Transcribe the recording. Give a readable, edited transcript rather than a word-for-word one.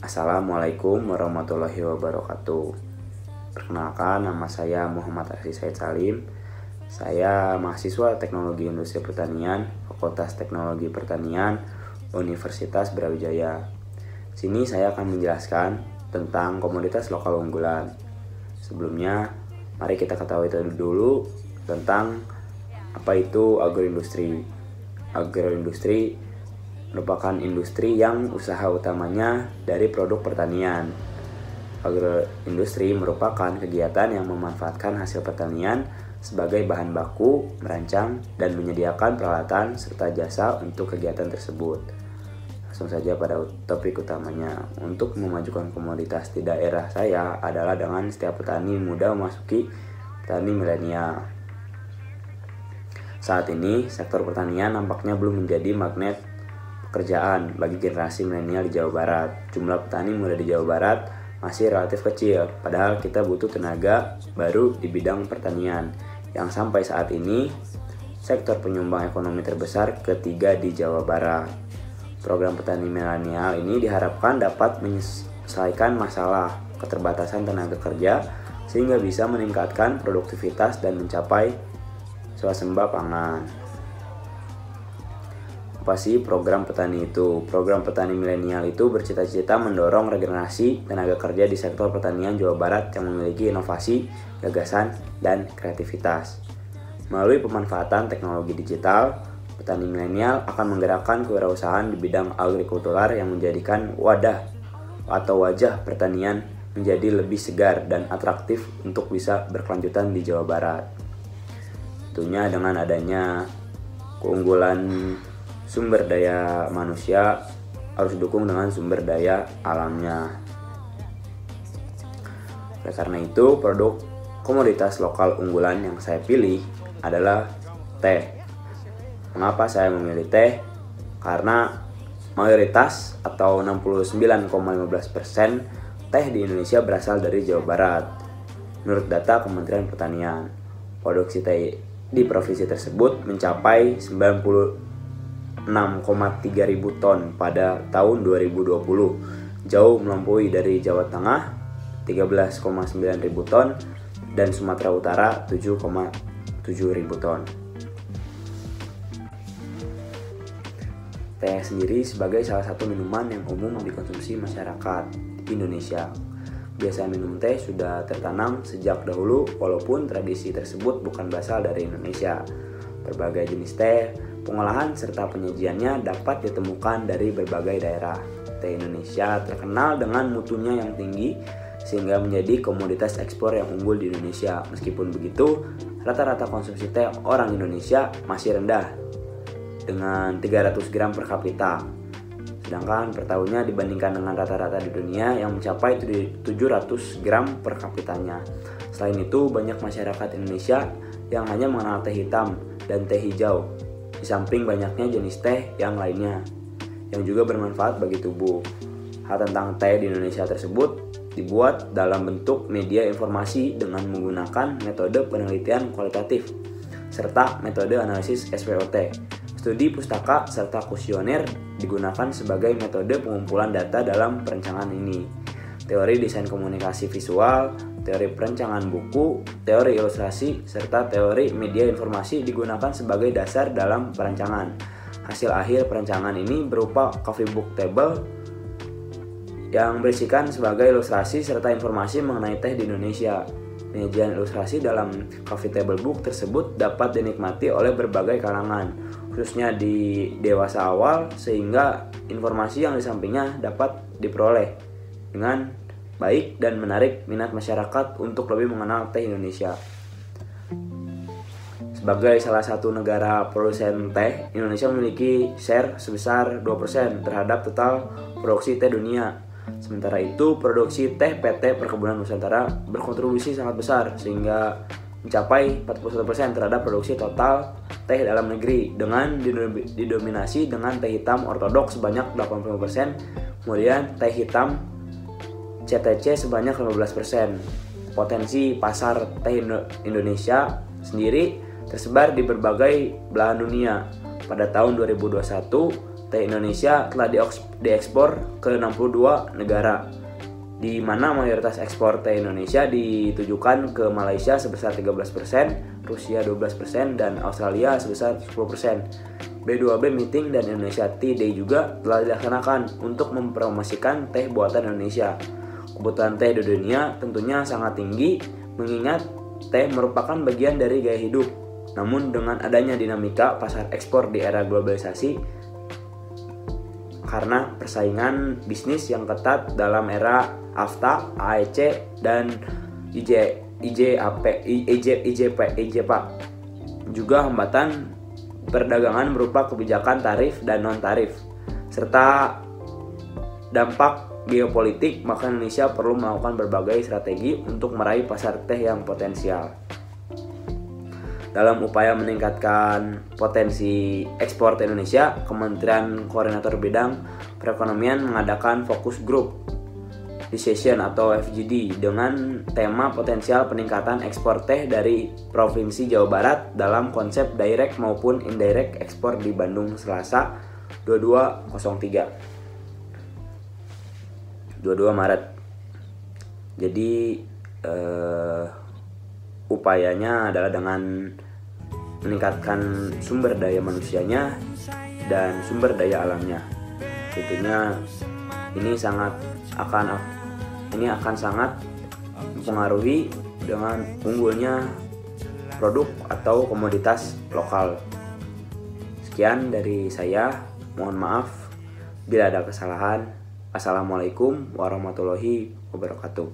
Assalamualaikum warahmatullahi wabarakatuh. Perkenalkan, nama saya Muhammad Aziz Said Salim. Saya mahasiswa Teknologi Industri Pertanian, Fakultas Teknologi Pertanian, Universitas Brawijaya. Sini saya akan menjelaskan tentang komoditas lokal unggulan. Sebelumnya, mari kita ketahui dulu tentang apa itu agroindustri. Agroindustri merupakan industri yang usaha utamanya dari produk pertanian. Agroindustri merupakan kegiatan yang memanfaatkan hasil pertanian sebagai bahan baku, merancang, dan menyediakan peralatan serta jasa untuk kegiatan tersebut. Langsung saja pada topik utamanya. Untuk memajukan komoditas di daerah saya adalah dengan setiap petani muda memasuki petani milenial. Saat ini, sektor pertanian nampaknya belum menjadi magnet pekerjaan bagi generasi milenial di Jawa Barat. Jumlah petani muda di Jawa Barat masih relatif kecil, padahal kita butuh tenaga baru di bidang pertanian, yang sampai saat ini sektor penyumbang ekonomi terbesar ketiga di Jawa Barat. Program petani milenial ini diharapkan dapat menyelesaikan masalah keterbatasan tenaga kerja sehingga bisa meningkatkan produktivitas dan mencapai swasembada pangan. Apa sih program petani itu? Program petani milenial itu bercita-cita mendorong regenerasi tenaga kerja di sektor pertanian Jawa Barat yang memiliki inovasi, gagasan, dan kreativitas. Melalui pemanfaatan teknologi digital, petani milenial akan menggerakkan kewirausahaan di bidang agrikultural yang menjadikan wadah atau wajah pertanian menjadi lebih segar dan atraktif untuk bisa berkelanjutan di Jawa Barat. Tentunya dengan adanya keunggulan sumber daya manusia harus didukung dengan sumber daya alamnya. Oleh karena itu, produk komoditas lokal unggulan yang saya pilih adalah teh. Mengapa saya memilih teh? Karena mayoritas atau 69,15% teh di Indonesia berasal dari Jawa Barat. Menurut data Kementerian Pertanian, produksi teh di provinsi tersebut mencapai 96,3 ribu ton pada tahun 2020, jauh melampaui dari Jawa Tengah 13,9 ribu ton dan Sumatera Utara 7,7 ribu ton. Teh sendiri sebagai salah satu minuman yang umum dikonsumsi masyarakat Indonesia. Biasa minum teh sudah tertanam sejak dahulu, walaupun tradisi tersebut bukan berasal dari Indonesia. Berbagai jenis teh, pengolahan serta penyajiannya dapat ditemukan dari berbagai daerah. Teh Indonesia terkenal dengan mutunya yang tinggi sehingga menjadi komoditas ekspor yang unggul di Indonesia. Meskipun begitu, rata-rata konsumsi teh orang Indonesia masih rendah dengan 300 gram per kapita. Sedangkan per tahunnya dibandingkan dengan rata-rata di dunia yang mencapai 700 gram per kapitanya. Selain itu, banyak masyarakat Indonesia yang hanya mengenal teh hitam dan teh hijau, di samping banyaknya jenis teh yang lainnya yang juga bermanfaat bagi tubuh. Hal tentang teh di Indonesia tersebut dibuat dalam bentuk media informasi dengan menggunakan metode penelitian kualitatif serta metode analisis SWOT. Studi pustaka serta kuesioner digunakan sebagai metode pengumpulan data dalam perencangan ini. Teori desain komunikasi visual, teori perencanaan buku, teori ilustrasi, serta teori media informasi digunakan sebagai dasar dalam perencangan. Hasil akhir perencanaan ini berupa coffee book table yang berisikan sebagai ilustrasi serta informasi mengenai teh di Indonesia. Penyajian ilustrasi dalam coffee table book tersebut dapat dinikmati oleh berbagai kalangan, khususnya di dewasa awal, sehingga informasi yang di sampingnya dapat diperoleh dengan baik dan menarik minat masyarakat untuk lebih mengenal teh Indonesia. Sebagai salah satu negara produsen teh, Indonesia memiliki share sebesar 2% terhadap total produksi teh dunia. Sementara itu, produksi teh PT Perkebunan Nusantara berkontribusi sangat besar sehingga mencapai 41% terhadap produksi total teh dalam negeri dengan didominasi dengan teh hitam ortodoks sebanyak 80%, kemudian teh hitam CTC sebanyak 15%. Potensi pasar teh Indonesia sendiri tersebar di berbagai belahan dunia. Pada tahun 2021, teh Indonesia telah diekspor ke 62 negara, di mana mayoritas ekspor teh Indonesia ditujukan ke Malaysia sebesar 13%, Rusia 12%, dan Australia sebesar 10%. B2B Meeting dan Indonesia Tea Day juga telah dilaksanakan untuk mempromosikan teh buatan Indonesia. Kebutuhan teh di dunia tentunya sangat tinggi, mengingat teh merupakan bagian dari gaya hidup. Namun dengan adanya dinamika pasar ekspor di era globalisasi, karena persaingan bisnis yang ketat dalam era AFTA, AEC, dan IJPA, juga hambatan perdagangan berupa kebijakan tarif dan non-tarif, serta dampak geopolitik, maka Indonesia perlu melakukan berbagai strategi untuk meraih pasar teh yang potensial. Dalam upaya meningkatkan potensi ekspor teh Indonesia, Kementerian Koordinator Bidang Perekonomian mengadakan Focus Group Decision atau FGD dengan tema potensial peningkatan ekspor teh dari Provinsi Jawa Barat dalam konsep direct maupun indirect ekspor di Bandung Selasa 22 Maret. Jadi upayanya adalah dengan meningkatkan sumber daya manusianya dan sumber daya alamnya. Tentunya ini akan sangat mempengaruhi dengan unggulnya produk atau komoditas lokal. Sekian dari saya, mohon maaf bila ada kesalahan. Assalamualaikum warahmatullahi wabarakatuh.